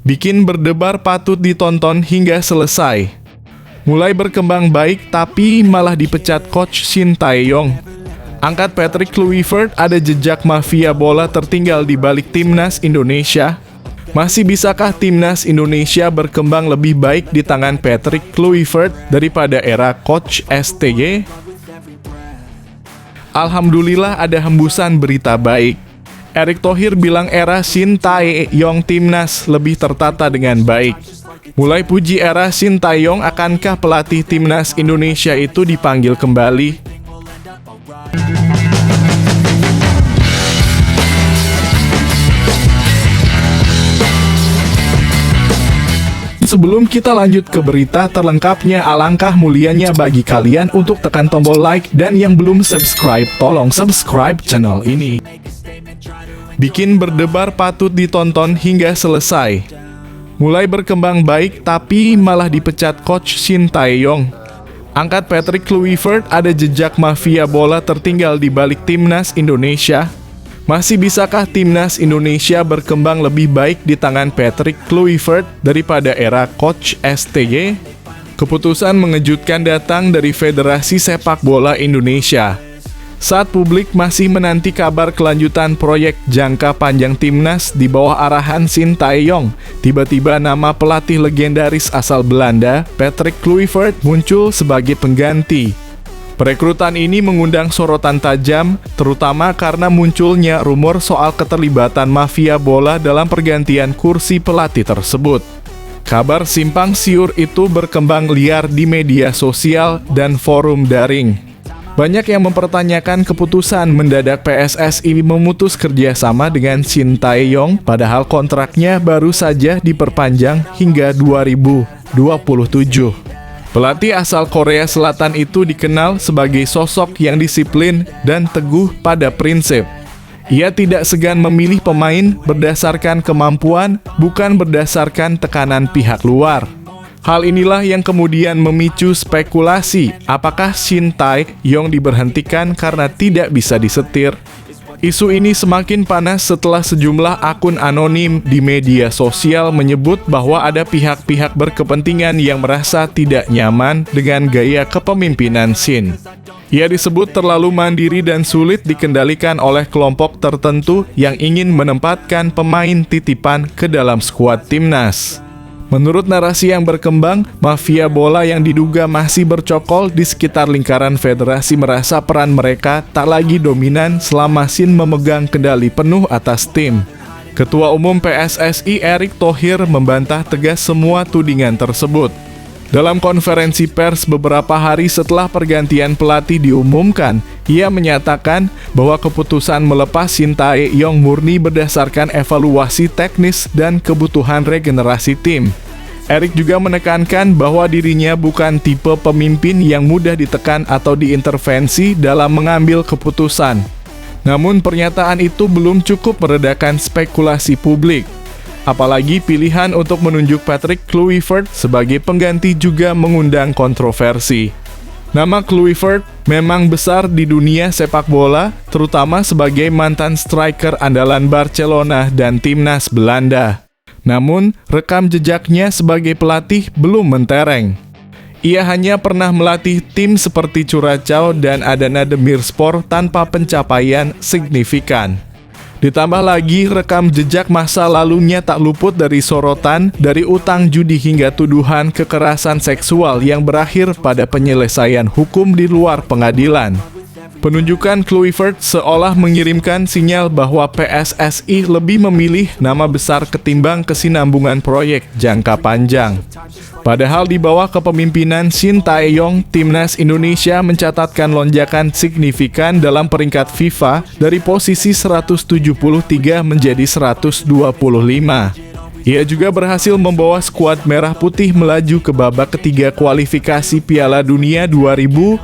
bikin berdebar patut ditonton hingga selesai. Mulai berkembang baik tapi malah dipecat coach Shin Tae-yong. Angkat Patrick Kluivert, ada jejak mafia bola tertinggal di balik timnas Indonesia. Masih bisakah timnas Indonesia berkembang lebih baik di tangan Patrick Kluivert daripada era coach STY? Alhamdulillah ada hembusan berita baik. Erick Thohir bilang era Shin Tae-yong timnas lebih tertata dengan baik. Mulai puji era Shin Tae-yong, akankah pelatih timnas Indonesia itu dipanggil kembali? Sebelum kita lanjut ke berita terlengkapnya, alangkah mulianya bagi kalian untuk tekan tombol like, dan yang belum subscribe, tolong subscribe channel ini. Bikin berdebar patut ditonton hingga selesai. Mulai berkembang baik tapi malah dipecat coach Shin Tae-yong. Angkat Patrick Kluivert, ada jejak mafia bola tertinggal di balik timnas Indonesia. Masih bisakah timnas Indonesia berkembang lebih baik di tangan Patrick Kluivert daripada era coach STY? Keputusan mengejutkan datang dari Federasi Sepak Bola Indonesia. Saat publik masih menanti kabar kelanjutan proyek jangka panjang timnas di bawah arahan Shin Tae-yong, tiba-tiba nama pelatih legendaris asal Belanda, Patrick Kluivert, muncul sebagai pengganti. Perekrutan ini mengundang sorotan tajam, terutama karena munculnya rumor soal keterlibatan mafia bola dalam pergantian kursi pelatih tersebut. Kabar simpang siur itu berkembang liar di media sosial dan forum daring. Banyak yang mempertanyakan keputusan mendadak PSSI memutus kerjasama dengan Shin Tae-yong, padahal kontraknya baru saja diperpanjang hingga 2027. Pelatih asal Korea Selatan itu dikenal sebagai sosok yang disiplin dan teguh pada prinsip. Ia tidak segan memilih pemain berdasarkan kemampuan, bukan berdasarkan tekanan pihak luar. Hal inilah yang kemudian memicu spekulasi, apakah Shin Tae-yong diberhentikan karena tidak bisa disetir. Isu ini semakin panas setelah sejumlah akun anonim di media sosial menyebut bahwa ada pihak-pihak berkepentingan yang merasa tidak nyaman dengan gaya kepemimpinan Shin. Ia disebut terlalu mandiri dan sulit dikendalikan oleh kelompok tertentu yang ingin menempatkan pemain titipan ke dalam skuad timnas. Menurut narasi yang berkembang, mafia bola yang diduga masih bercokol di sekitar lingkaran federasi merasa peran mereka tak lagi dominan selama Shin memegang kendali penuh atas tim. Ketua Umum PSSI Erick Thohir membantah tegas semua tudingan tersebut. Dalam konferensi pers beberapa hari setelah pergantian pelatih diumumkan, ia menyatakan bahwa keputusan melepas Shin Tae-yong murni berdasarkan evaluasi teknis dan kebutuhan regenerasi tim. Erick juga menekankan bahwa dirinya bukan tipe pemimpin yang mudah ditekan atau diintervensi dalam mengambil keputusan. Namun pernyataan itu belum cukup meredakan spekulasi publik. Apalagi pilihan untuk menunjuk Patrick Kluivert sebagai pengganti juga mengundang kontroversi. Nama Kluivert memang besar di dunia sepak bola, terutama sebagai mantan striker andalan Barcelona dan timnas Belanda. Namun, rekam jejaknya sebagai pelatih belum mentereng. Ia hanya pernah melatih tim seperti Curaçao dan Adana Demirspor tanpa pencapaian signifikan. Ditambah lagi, rekam jejak masa lalunya tak luput dari sorotan, dari utang judi hingga tuduhan kekerasan seksual yang berakhir pada penyelesaian hukum di luar pengadilan. Penunjukan Kluivert seolah mengirimkan sinyal bahwa PSSI lebih memilih nama besar ketimbang kesinambungan proyek jangka panjang. Padahal di bawah kepemimpinan Shin Tae-yong, timnas Indonesia mencatatkan lonjakan signifikan dalam peringkat FIFA dari posisi 173 menjadi 125. Ia juga berhasil membawa skuad merah putih melaju ke babak ketiga kualifikasi Piala Dunia 2026,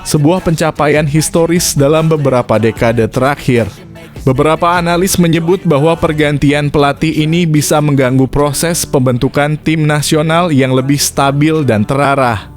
sebuah pencapaian historis dalam beberapa dekade terakhir. Beberapa analis menyebut bahwa pergantian pelatih ini bisa mengganggu proses pembentukan tim nasional yang lebih stabil dan terarah.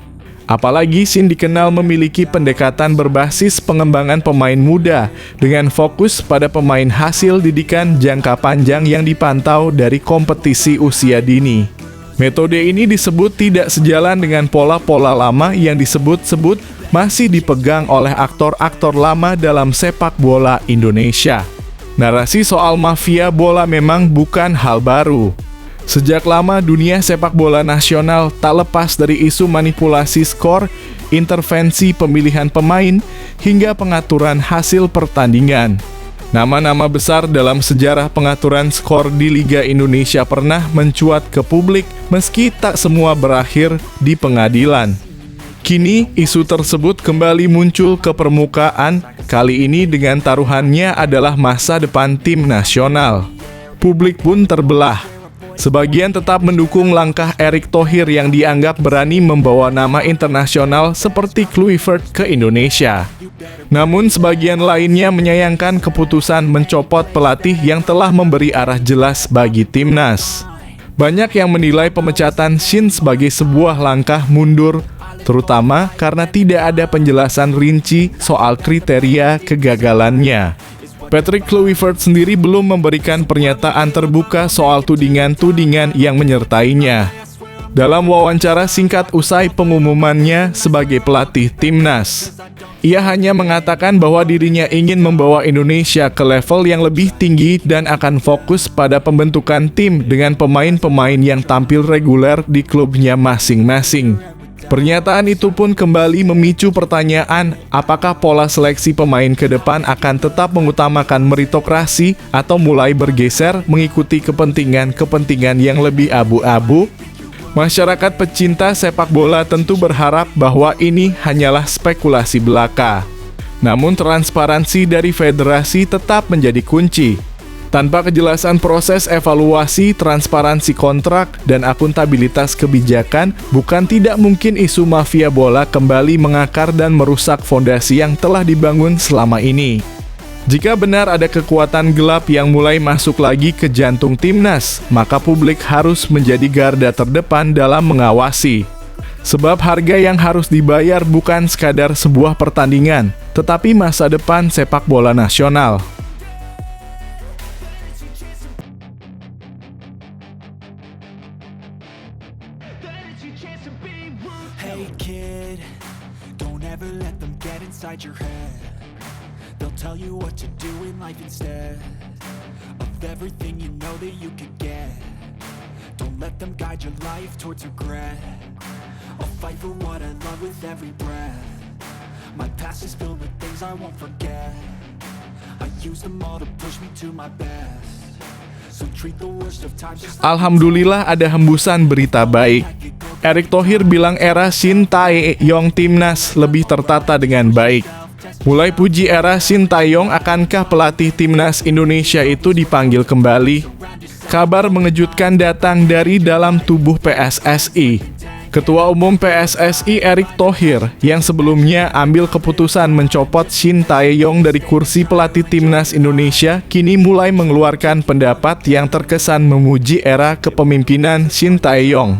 Apalagi Shin dikenal memiliki pendekatan berbasis pengembangan pemain muda dengan fokus pada pemain hasil didikan jangka panjang yang dipantau dari kompetisi usia dini. Metode ini disebut tidak sejalan dengan pola-pola lama yang disebut-sebut masih dipegang oleh aktor-aktor lama dalam sepak bola Indonesia. Narasi soal mafia bola memang bukan hal baru. Sejak lama dunia sepak bola nasional tak lepas dari isu manipulasi skor, intervensi pemilihan pemain, hingga pengaturan hasil pertandingan. Nama-nama besar dalam sejarah pengaturan skor di Liga Indonesia pernah mencuat ke publik meski tak semua berakhir di pengadilan. Kini, isu tersebut kembali muncul ke permukaan, kali ini dengan taruhannya adalah masa depan tim nasional. Publik pun terbelah. Sebagian tetap mendukung langkah Erick Thohir yang dianggap berani membawa nama internasional seperti Kluivert ke Indonesia. Namun sebagian lainnya menyayangkan keputusan mencopot pelatih yang telah memberi arah jelas bagi timnas. Banyak yang menilai pemecatan Shin sebagai sebuah langkah mundur, terutama karena tidak ada penjelasan rinci soal kriteria kegagalannya. Patrick Kluivert sendiri belum memberikan pernyataan terbuka soal tudingan-tudingan yang menyertainya. Dalam wawancara singkat usai pengumumannya sebagai pelatih timnas, ia hanya mengatakan bahwa dirinya ingin membawa Indonesia ke level yang lebih tinggi dan akan fokus pada pembentukan tim dengan pemain-pemain yang tampil reguler di klubnya masing-masing. Pernyataan itu pun kembali memicu pertanyaan, apakah pola seleksi pemain ke depan akan tetap mengutamakan meritokrasi atau mulai bergeser mengikuti kepentingan-kepentingan yang lebih abu-abu? Masyarakat pecinta sepak bola tentu berharap bahwa ini hanyalah spekulasi belaka. Namun transparansi dari federasi tetap menjadi kunci. Tanpa kejelasan proses evaluasi, transparansi kontrak, dan akuntabilitas kebijakan, bukan tidak mungkin isu mafia bola kembali mengakar dan merusak fondasi yang telah dibangun selama ini. Jika benar ada kekuatan gelap yang mulai masuk lagi ke jantung timnas, maka publik harus menjadi garda terdepan dalam mengawasi. Sebab harga yang harus dibayar bukan sekadar sebuah pertandingan, tetapi masa depan sepak bola nasional. Hey kid, don't ever let them get inside your head. They'll tell you what to do in life instead of everything you know that you could get. Don't let them guide your life towards regret. I'll fight for what I love with every breath. My past is filled with things I won't forget. I use them all to push me to my best. So treat the worst of times just like Alhamdulillah ada hembusan berita baik. Erick Thohir bilang era Shin Tae-yong timnas lebih tertata dengan baik. Mulai puji era Shin Tae-yong, akankah pelatih timnas Indonesia itu dipanggil kembali? Kabar mengejutkan datang dari dalam tubuh PSSI. Ketua Umum PSSI Erick Thohir yang sebelumnya ambil keputusan mencopot Shin Tae-yong dari kursi pelatih timnas Indonesia kini mulai mengeluarkan pendapat yang terkesan memuji era kepemimpinan Shin Tae-yong.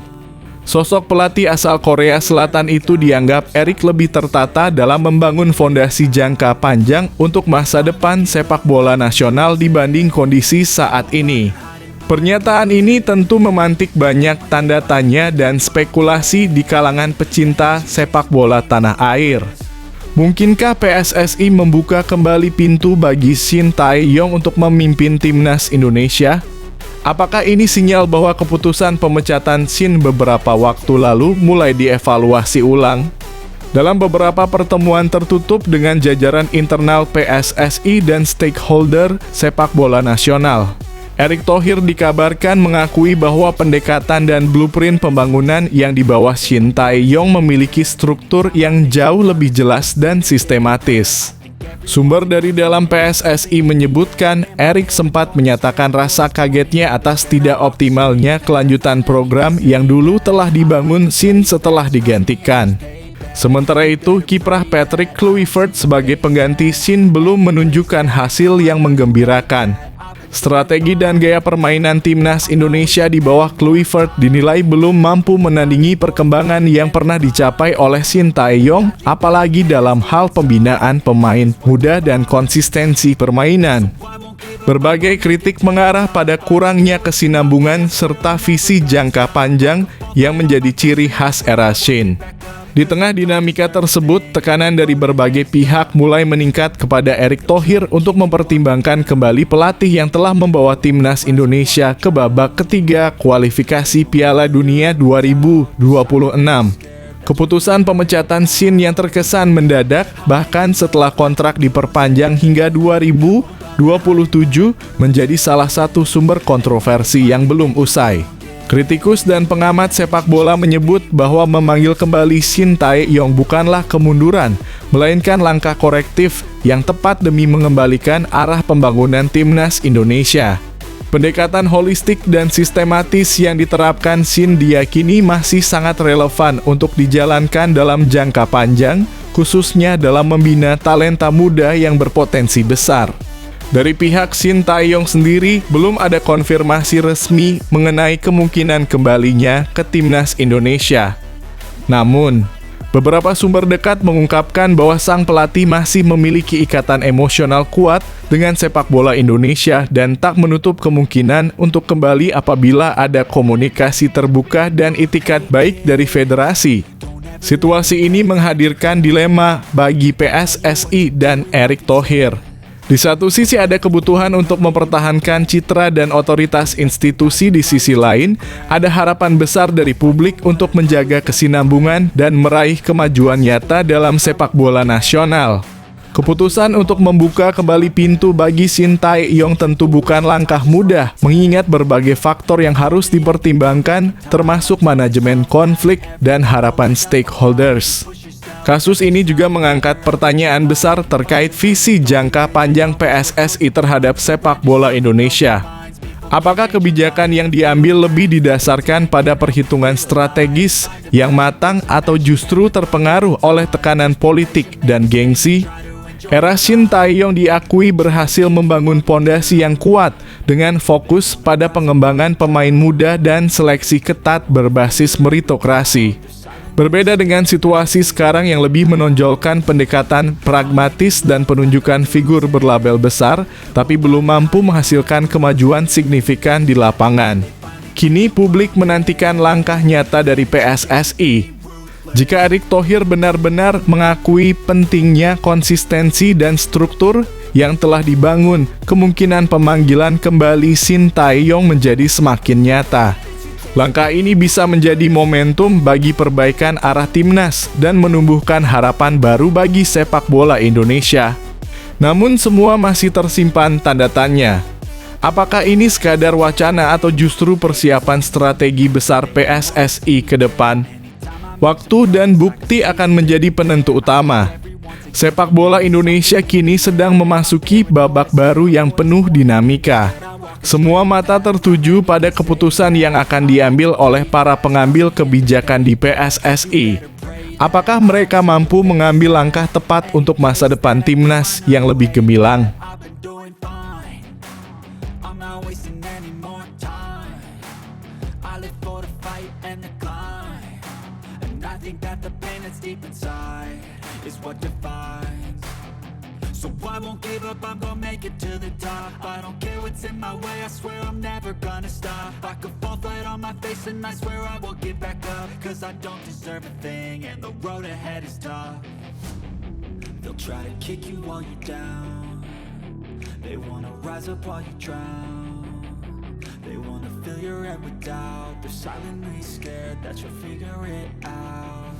Sosok pelatih asal Korea Selatan itu dianggap Erick lebih tertata dalam membangun fondasi jangka panjang untuk masa depan sepak bola nasional dibanding kondisi saat ini. Pernyataan ini tentu memantik banyak tanda tanya dan spekulasi di kalangan pecinta sepak bola tanah air. Mungkinkah PSSI membuka kembali pintu bagi Shin Tae-yong untuk memimpin timnas Indonesia? Apakah ini sinyal bahwa keputusan pemecatan Shin beberapa waktu lalu mulai dievaluasi ulang? Dalam beberapa pertemuan tertutup dengan jajaran internal PSSI dan stakeholder sepak bola nasional, Erick Thohir dikabarkan mengakui bahwa pendekatan dan blueprint pembangunan yang di bawah Shin Tae-yong memiliki struktur yang jauh lebih jelas dan sistematis. Sumber dari dalam PSSI menyebutkan Erick sempat menyatakan rasa kagetnya atas tidak optimalnya kelanjutan program yang dulu telah dibangun Shin setelah digantikan. Sementara itu, kiprah Patrick Kluivert sebagai pengganti Shin belum menunjukkan hasil yang menggembirakan. Strategi dan gaya permainan timnas Indonesia di bawah Kluivert dinilai belum mampu menandingi perkembangan yang pernah dicapai oleh Sintayong, apalagi dalam hal pembinaan pemain muda dan konsistensi permainan. Berbagai kritik mengarah pada kurangnya kesinambungan serta visi jangka panjang yang menjadi ciri khas era Shin. Di tengah dinamika tersebut, tekanan dari berbagai pihak mulai meningkat kepada Erick Thohir untuk mempertimbangkan kembali pelatih yang telah membawa timnas Indonesia ke babak ketiga kualifikasi Piala Dunia 2026. Keputusan pemecatan Shin yang terkesan mendadak, bahkan setelah kontrak diperpanjang hingga 2027, menjadi salah satu sumber kontroversi yang belum usai. Kritikus dan pengamat sepak bola menyebut bahwa memanggil kembali Sintayong bukanlah kemunduran, melainkan langkah korektif yang tepat demi mengembalikan arah pembangunan timnas Indonesia. Pendekatan holistik dan sistematis yang diterapkan Shin diyakini masih sangat relevan untuk dijalankan dalam jangka panjang, khususnya dalam membina talenta muda yang berpotensi besar. Dari pihak Sintayong sendiri, belum ada konfirmasi resmi mengenai kemungkinan kembalinya ke timnas Indonesia. Namun, beberapa sumber dekat mengungkapkan bahwa sang pelatih masih memiliki ikatan emosional kuat dengan sepak bola Indonesia dan tak menutup kemungkinan untuk kembali apabila ada komunikasi terbuka dan itikat baik dari federasi. Situasi ini menghadirkan dilema bagi PSSI dan Erick Thohir. Di satu sisi ada kebutuhan untuk mempertahankan citra dan otoritas institusi, di sisi lain ada harapan besar dari publik untuk menjaga kesinambungan dan meraih kemajuan nyata dalam sepak bola nasional. Keputusan untuk membuka kembali pintu bagi Sintayong tentu bukan langkah mudah, mengingat berbagai faktor yang harus dipertimbangkan, termasuk manajemen konflik dan harapan stakeholders. Kasus ini juga mengangkat pertanyaan besar terkait visi jangka panjang PSSI terhadap sepak bola Indonesia. Apakah kebijakan yang diambil lebih didasarkan pada perhitungan strategis yang matang atau justru terpengaruh oleh tekanan politik dan gengsi? Era Sintayong diakui berhasil membangun pondasi yang kuat dengan fokus pada pengembangan pemain muda dan seleksi ketat berbasis meritokrasi. Berbeda dengan situasi sekarang yang lebih menonjolkan pendekatan pragmatis dan penunjukan figur berlabel besar, tapi belum mampu menghasilkan kemajuan signifikan di lapangan. Kini publik menantikan langkah nyata dari PSSI. Jika Erick Thohir benar-benar mengakui pentingnya konsistensi dan struktur yang telah dibangun, kemungkinan pemanggilan kembali Sintayong menjadi semakin nyata. Langkah ini bisa menjadi momentum bagi perbaikan arah timnas dan menumbuhkan harapan baru bagi sepak bola Indonesia. Namun semua masih tersimpan tanda tanya. Apakah ini sekadar wacana atau justru persiapan strategi besar PSSI ke depan? Waktu dan bukti akan menjadi penentu utama. Sepak bola Indonesia kini sedang memasuki babak baru yang penuh dinamika. Semua mata tertuju pada keputusan yang akan diambil oleh para pengambil kebijakan di PSSI. Apakah mereka mampu mengambil langkah tepat untuk masa depan timnas yang lebih gemilang? So I won't give up, I'm gonna make it to the top. I don't care what's in my way, I swear I'm never gonna stop. I could fall flat on my face and I swear I will get back up. Cause I don't deserve a thing and the road ahead is tough. They'll try to kick you while you're down. They wanna rise up while you drown. They wanna fill your head with doubt. They're silently scared that you'll figure it out.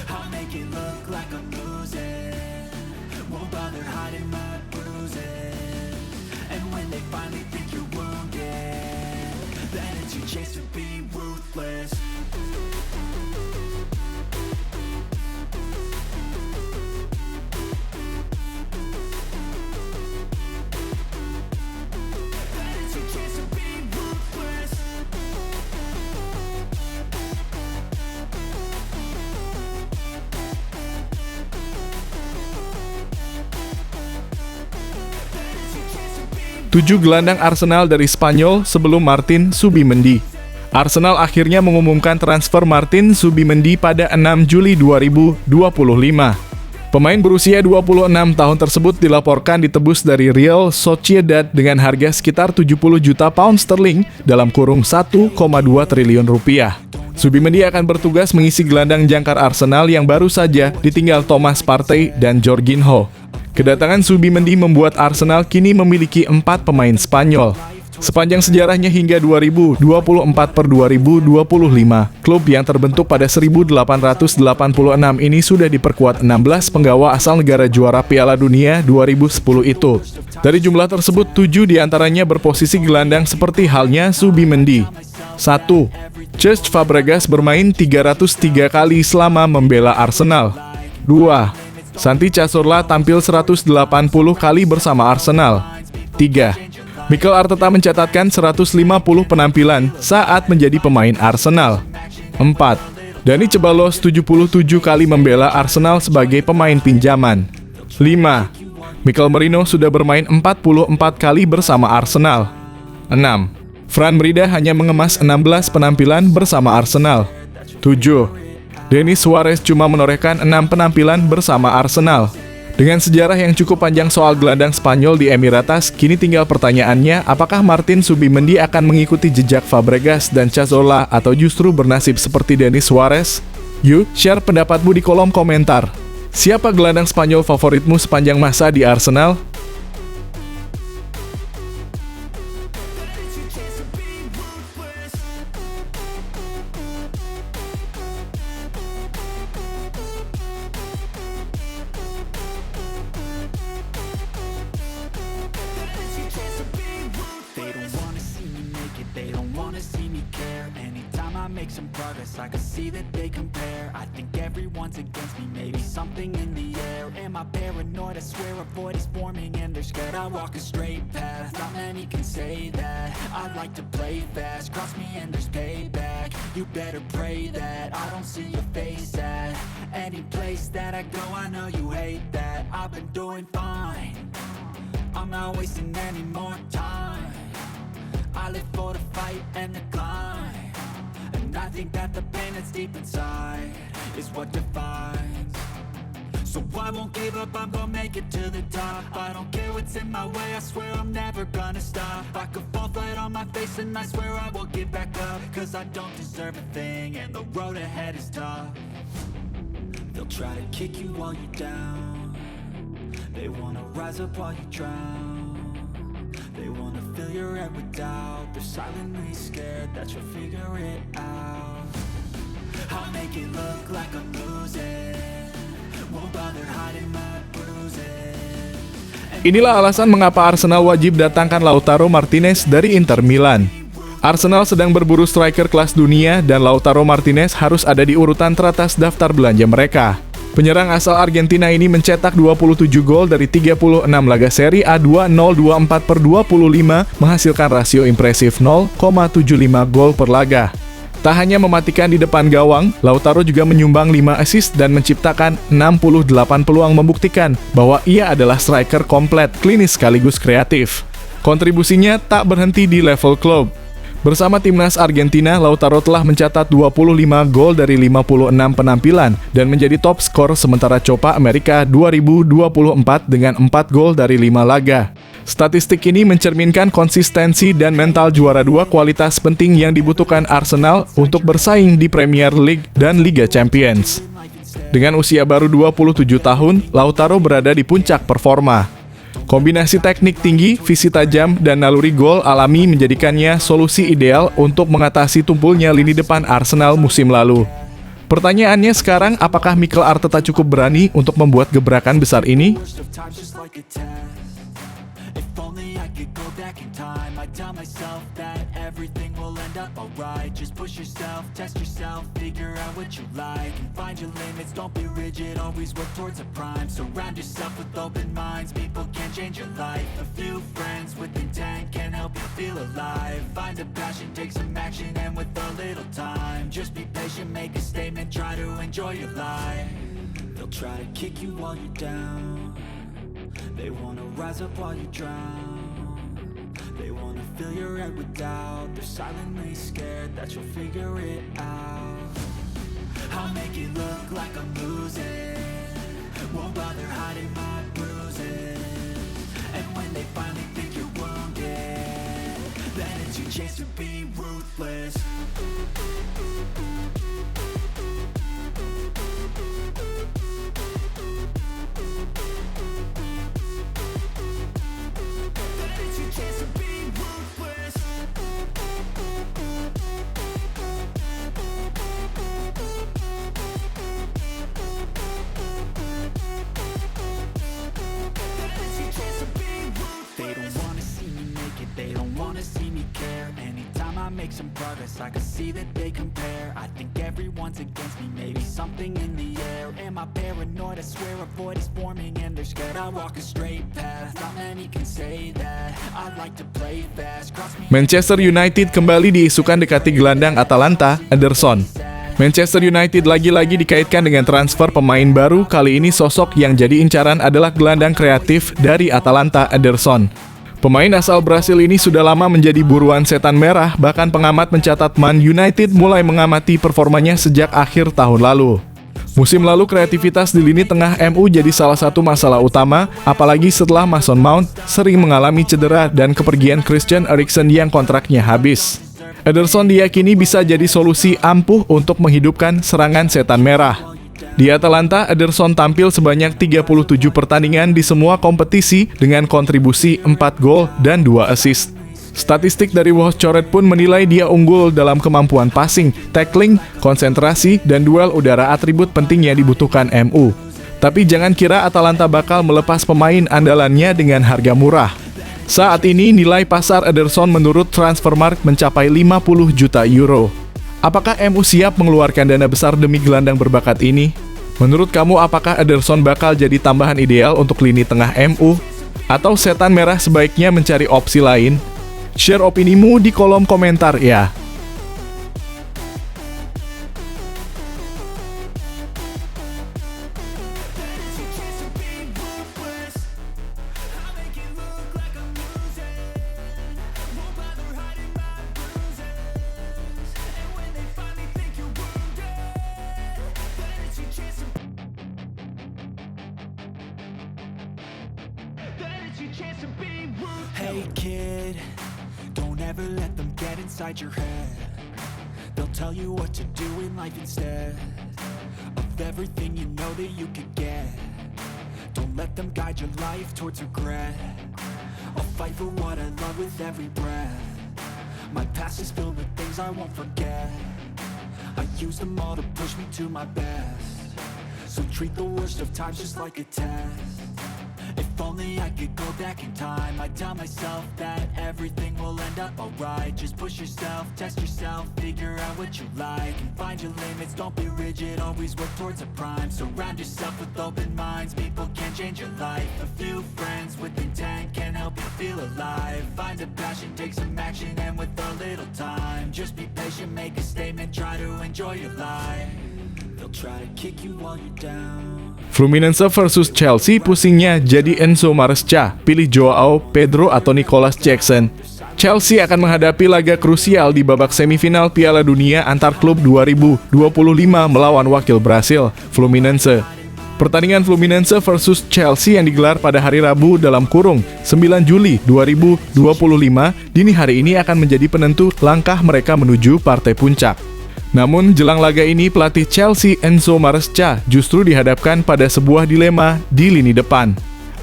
I'll make it look like I'm losing, won't bother hiding my bruises. And when they finally think you're wounded, then it's your chance to be ruthless. Then it's your chance to be ruthless. Then it's your chance to be 7 gelandang Arsenal dari Spanyol sebelum Martin Subimendi. Arsenal akhirnya mengumumkan transfer Martin Subimendi pada 6 Juli 2025. Pemain berusia 26 tahun tersebut dilaporkan ditebus dari Real Sociedad dengan harga sekitar 70 juta pound sterling dalam kurung 1,2 triliun rupiah. Subimendi akan bertugas mengisi gelandang jangkar Arsenal yang baru saja ditinggal Thomas Partey dan Jorginho. Kedatangan Subimendi membuat Arsenal kini memiliki 4 pemain Spanyol. Sepanjang sejarahnya hingga 2024 per 2025, klub yang terbentuk pada 1886 ini sudah diperkuat 16 penggawa asal negara juara Piala Dunia 2010 itu. Dari jumlah tersebut, 7 diantaranya berposisi gelandang seperti halnya Subimendi. 1. Cesc Fabregas bermain 303 kali selama membela Arsenal. 2. Santi Cazorla tampil 180 kali bersama Arsenal. 3. Mikel Arteta mencatatkan 150 penampilan saat menjadi pemain Arsenal. 4. Dani Ceballos 77 kali membela Arsenal sebagai pemain pinjaman. 5. Mikel Merino sudah bermain 44 kali bersama Arsenal. 6. Fran Merida hanya mengemas 16 penampilan bersama Arsenal. 7. Denis Suarez cuma menorehkan 6 penampilan bersama Arsenal. Dengan sejarah yang cukup panjang soal gelandang Spanyol di Emirates, kini tinggal pertanyaannya, apakah Martin Subimendi akan mengikuti jejak Fabregas dan Cazorla atau justru bernasib seperti Denis Suarez? Yuk, share pendapatmu di kolom komentar. Siapa gelandang Spanyol favoritmu sepanjang masa di Arsenal? They don't wanna see me care. Anytime I make some progress, I can see that they compare. I think everyone's against me, maybe something in the air. Am I paranoid? I swear a void is forming and they're scared. I walk a straight path, not many can say that. I like to play fast, cross me and there's payback. You better pray that I don't see your face at any place that I go. I know you hate that. I've been doing fine, I'm not wasting any more time. I live for the fight and the climb, and I think that the pain that's deep inside is what defines. So I won't give up, I'm gonna make it to the top. I don't care what's in my way, I swear I'm never gonna stop. I could fall flat on my face and I swear I will get back up, cause I don't deserve a thing and the road ahead is tough. They'll try to kick you while you're down, they wanna rise up while you drown. They wanna fill your head with doubt. They're silently scared that you'll figure it out. I'll make it look like I'm losing, won't bother hiding my bruises. Inilah alasan mengapa Arsenal wajib datangkan Lautaro Martinez dari Inter Milan. Arsenal sedang berburu striker kelas dunia dan Lautaro Martinez harus ada di urutan teratas daftar belanja mereka. Penyerang asal Argentina ini mencetak 27 gol dari 36 laga Serie A 2024 per 25, menghasilkan rasio impresif 0,75 gol per laga. Tak hanya mematikan di depan gawang, Lautaro juga menyumbang 5 assist dan menciptakan 68 peluang, membuktikan bahwa ia adalah striker komplit, klinis sekaligus kreatif. Kontribusinya tak berhenti di level klub. Bersama timnas Argentina, Lautaro telah mencatat 25 gol dari 56 penampilan dan menjadi top skor sementara Copa America 2024 dengan 4 gol dari 5 laga. Statistik ini mencerminkan konsistensi dan mental juara 2, kualitas penting yang dibutuhkan Arsenal untuk bersaing di Premier League dan Liga Champions. Dengan usia baru 27 tahun, Lautaro berada di puncak performa. Kombinasi teknik tinggi, visi tajam, dan naluri gol alami menjadikannya solusi ideal untuk mengatasi tumpulnya lini depan Arsenal musim lalu. Pertanyaannya sekarang, apakah Mikel Arteta cukup berani untuk membuat gebrakan besar ini? Tell myself that everything will end up alright. Just push yourself, test yourself, figure out what you like, and find your limits, don't be rigid, always work towards a prime. Surround yourself with open minds, people can change your life. A few friends with intent can help you feel alive. Find a passion, take some action, and with a little time, just be patient, make a statement, try to enjoy your life. They'll try to kick you while you're down, they wanna rise up while you drown. They wanna fill your head with doubt. They're silently scared that you'll figure it out. I'll make it look like I'm losing, won't bother hiding my bruises. And when they finally think you're wounded, then it's your chance to be ruthless. Then it's your chance to be ruthless. They don't wanna see me make it, they don't wanna see me care. Anytime I make some progress, I can see that they compare. I think everyone's against me, maybe something in the air. Am I paranoid? I swear a void is forming and they're scared. I walk a straight path, not many can say that. I like to play fast, cross me. Manchester United kembali diisukan dekati gelandang Atalanta, Ederson. Manchester United lagi-lagi dikaitkan dengan transfer pemain baru. Kali ini sosok yang jadi incaran adalah gelandang kreatif dari Atalanta, Ederson. Pemain asal Brasil ini sudah lama menjadi buruan setan merah, bahkan pengamat mencatat Man United mulai mengamati performanya sejak akhir tahun lalu. Musim lalu kreativitas di lini tengah MU jadi salah satu masalah utama, apalagi setelah Mason Mount sering mengalami cedera dan kepergian Christian Eriksen yang kontraknya habis. Ederson diyakini bisa jadi solusi ampuh untuk menghidupkan serangan setan merah. Di Atalanta, Ederson tampil sebanyak 37 pertandingan di semua kompetisi dengan kontribusi 4 gol dan 2 assist. Statistik dari Wout Coret pun menilai dia unggul dalam kemampuan passing, tackling, konsentrasi, dan duel udara, atribut penting yang dibutuhkan MU. Tapi jangan kira Atalanta bakal melepas pemain andalannya dengan harga murah. Saat ini nilai pasar Ederson menurut Transfermarkt mencapai 50 juta euro. Apakah MU siap mengeluarkan dana besar demi gelandang berbakat ini? Menurut kamu, apakah Ederson bakal jadi tambahan ideal untuk lini tengah MU? Atau setan merah sebaiknya mencari opsi lain? Share opinimu di kolom komentar ya. Hey kid, don't ever let them get inside your head. They'll tell you what to do in life instead of everything you know that you could get. Don't let them guide your life towards regret. I'll fight for what I love with every breath. My past is filled with things I won't forget. I use them all to push me to my best. So treat the worst of times just like a test. If only I could go back in time, I'd tell myself that everything will end up alright. Just push yourself, test yourself, figure out what you like, and find your limits, don't be rigid, always work towards a prime. Surround yourself with open minds, people can change your life. A few friends with intent can help you feel alive. Find a passion, take some action, and with a little time, just be patient, make a statement, try to enjoy your life. They'll try to kick you while you're down. Fluminense versus Chelsea, pusingnya jadi Enzo Maresca, pilih Joao Pedro atau Nicolas Jackson. Chelsea akan menghadapi laga krusial di babak semifinal Piala Dunia antar klub 2025 melawan wakil Brasil, Fluminense. Pertandingan Fluminense versus Chelsea yang digelar pada hari Rabu dalam kurung 9 Juli 2025 dini hari ini akan menjadi penentu langkah mereka menuju partai puncak. Namun, jelang laga ini pelatih Chelsea Enzo Maresca justru dihadapkan pada sebuah dilema di lini depan.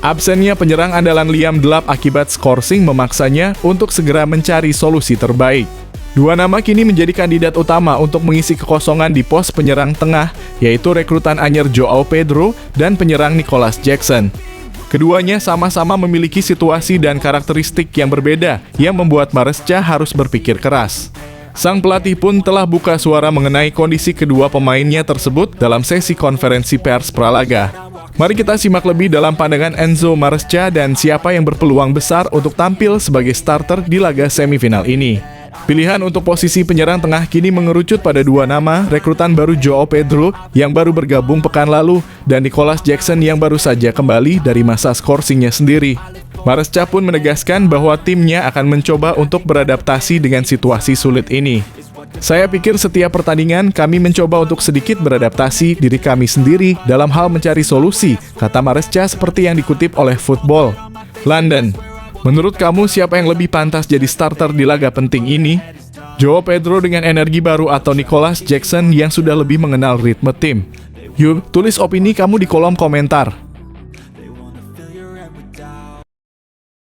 Absennya penyerang andalan Liam Delap akibat skorsing memaksanya untuk segera mencari solusi terbaik. Dua nama kini menjadi kandidat utama untuk mengisi kekosongan di pos penyerang tengah, yaitu rekrutan anyar Joao Pedro dan penyerang Nicolas Jackson. Keduanya sama-sama memiliki situasi dan karakteristik yang berbeda yang membuat Maresca harus berpikir keras. Sang pelatih pun telah buka suara mengenai kondisi kedua pemainnya tersebut dalam sesi konferensi pers pralaga. Mari kita simak lebih dalam pandangan Enzo Maresca dan siapa yang berpeluang besar untuk tampil sebagai starter di laga semifinal ini. Pilihan untuk posisi penyerang tengah kini mengerucut pada dua nama, rekrutan baru Joao Pedro yang baru bergabung pekan lalu dan Nicholas Jackson yang baru saja kembali dari masa skorsingnya sendiri. Maresca pun menegaskan bahwa timnya akan mencoba untuk beradaptasi dengan situasi sulit ini. Saya pikir setiap pertandingan kami mencoba untuk sedikit beradaptasi diri kami sendiri dalam hal mencari solusi, kata Maresca seperti yang dikutip oleh Football. London. Menurut kamu siapa yang lebih pantas jadi starter di laga penting ini? Joao Pedro dengan energi baru atau Nicholas Jackson yang sudah lebih mengenal ritme tim? Yuk, tulis opini kamu di kolom komentar.